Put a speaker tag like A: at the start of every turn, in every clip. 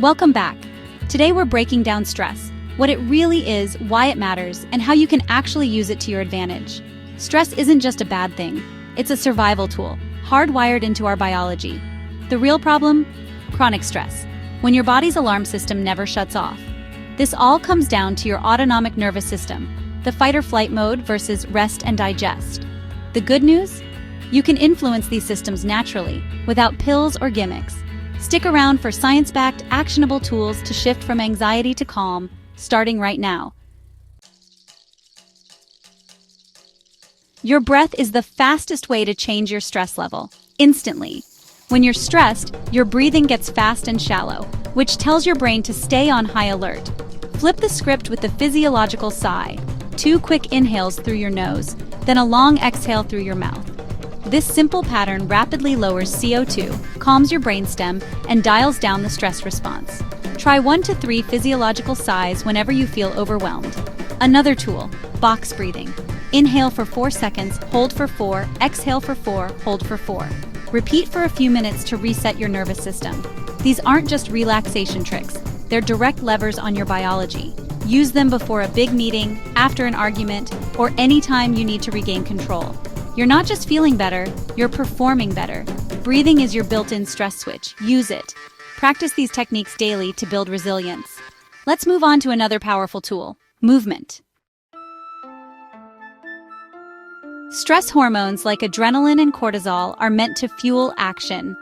A: Welcome back. Today we're breaking down stress, what it really is, why it matters, and how you can actually use it to your advantage. Stress isn't just a bad thing, it's a survival tool, hardwired into our biology. The real problem? Chronic stress, when your body's alarm system never shuts off. This all comes down to your autonomic nervous system, the fight-or-flight mode versus rest and digest. The good news? You can influence these systems naturally, without pills or gimmicks. Stick around for science-backed, actionable tools to shift from anxiety to calm, starting right now. Your breath is the fastest way to change your stress level, instantly. When you're stressed, your breathing gets fast and shallow, which tells your brain to stay on high alert. Flip the script with the physiological sigh. 2 quick inhales through your nose, then a long exhale through your mouth. This simple pattern rapidly lowers CO2, calms your brainstem, and dials down the stress response. Try 1 to 3 physiological sighs whenever you feel overwhelmed. Another tool, box breathing. Inhale for 4 seconds, hold for 4, exhale for 4, hold for 4. Repeat for a few minutes to reset your nervous system. These aren't just relaxation tricks, they're direct levers on your biology. Use them before a big meeting, after an argument, or anytime you need to regain control. You're not just feeling better, you're performing better. Breathing is your built-in stress switch. Use it. Practice these techniques daily to build resilience. Let's move on to another powerful tool, movement. Stress hormones like adrenaline and cortisol are meant to fuel action.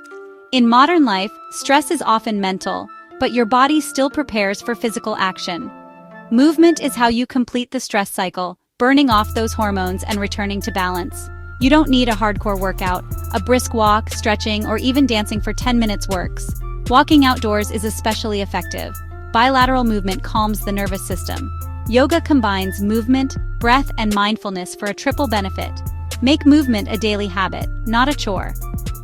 A: In modern life, stress is often mental, but your body still prepares for physical action. Movement is how you complete the stress cycle, burning off those hormones and returning to balance. You don't need a hardcore workout. A brisk walk, stretching, or even dancing for 10 minutes works. Walking outdoors is especially effective. Bilateral movement calms the nervous system. Yoga combines movement, breath, and mindfulness for a triple benefit. Make movement a daily habit, not a chore.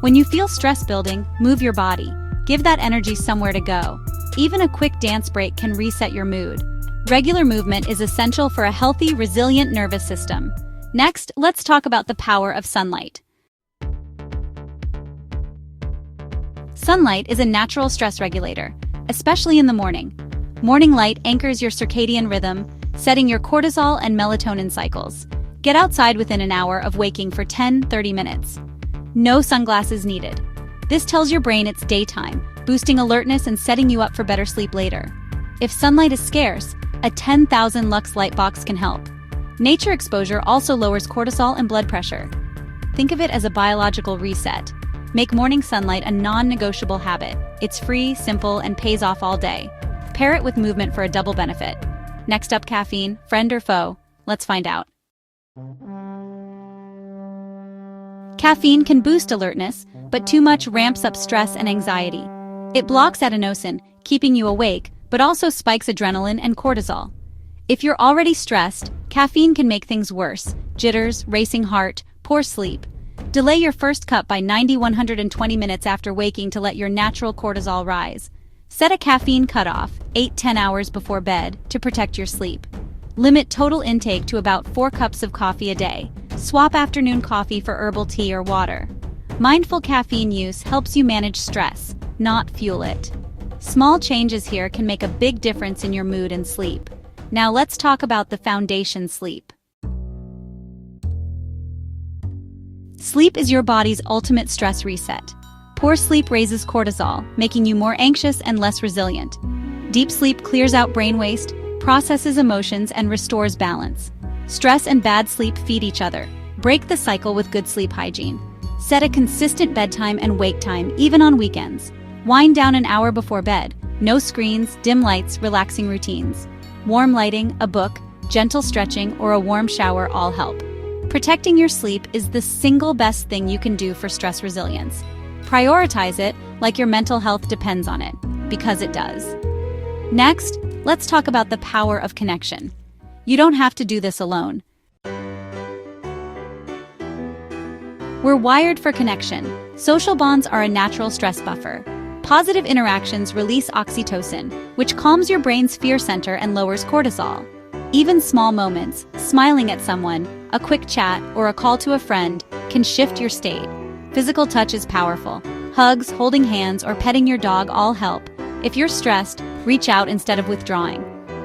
A: When you feel stress building, move your body. Give that energy somewhere to go. Even a quick dance break can reset your mood. Regular movement is essential for a healthy, resilient nervous system. Next, let's talk about the power of sunlight. Sunlight is a natural stress regulator, especially in the morning. Morning light anchors your circadian rhythm, setting your cortisol and melatonin cycles. Get outside within an hour of waking for 10-30 minutes. No sunglasses needed. This tells your brain it's daytime, boosting alertness and setting you up for better sleep later. If sunlight is scarce, a 10,000 lux light box can help. Nature exposure also lowers cortisol and blood pressure. Think of it as a biological reset. Make morning sunlight a non-negotiable habit. It's free, simple, and pays off all day. Pair it with movement for a double benefit. Next up, caffeine, friend or foe? Let's find out. Caffeine can boost alertness, but too much ramps up stress and anxiety. It blocks adenosine, keeping you awake, but also spikes adrenaline and cortisol. If you're already stressed, caffeine can make things worse. Jitters, racing heart, poor sleep. Delay your first cup by 90-120 minutes after waking to let your natural cortisol rise. Set a caffeine cutoff, 8-10 hours before bed, to protect your sleep. Limit total intake to about 4 cups of coffee a day. Swap afternoon coffee for herbal tea or water. Mindful caffeine use helps you manage stress, not fuel it. Small changes here can make a big difference in your mood and sleep. Now let's talk about the foundation, sleep. Sleep is your body's ultimate stress reset. Poor sleep raises cortisol, making you more anxious and less resilient. Deep sleep clears out brain waste, processes emotions, and restores balance. Stress and bad sleep feed each other. Break the cycle with good sleep hygiene. Set a consistent bedtime and wake time, even on weekends. Wind down an hour before bed. No screens, dim lights, relaxing routines. Warm lighting, a book, gentle stretching, or a warm shower all help. Protecting your sleep is the single best thing you can do for stress resilience. Prioritize it like your mental health depends on it, because it does. Next, let's talk about the power of connection. You don't have to do this alone. We're wired for connection. Social bonds are a natural stress buffer. Positive interactions release oxytocin, which calms your brain's fear center and lowers cortisol. Even small moments, smiling at someone, a quick chat, or a call to a friend, can shift your state. Physical touch is powerful. Hugs, holding hands, or petting your dog all help. If you're stressed, reach out instead of withdrawing.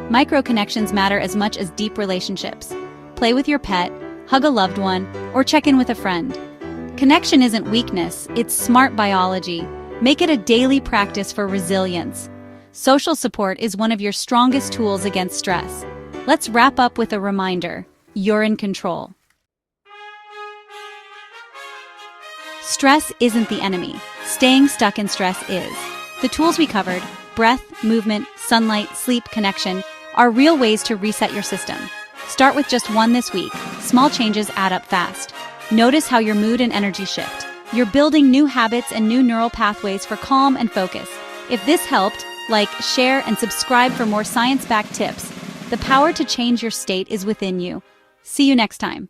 A: Micro connections matter as much as deep relationships. Play with your pet, hug a loved one, or check in with a friend. Connection isn't weakness, it's smart biology. Make it a daily practice for resilience. Social support is one of your strongest tools against stress. Let's wrap up with a reminder: you're in control. Stress isn't the enemy. Staying stuck in stress is. The tools we covered, breath, movement, sunlight, sleep, connection, are real ways to reset your system. Start with just one this week. Small changes add up fast. Notice how your mood and energy shift. You're building new habits and new neural pathways for calm and focus. If this helped, like, share, and subscribe for more science-backed tips. The power to change your state is within you. See you next time.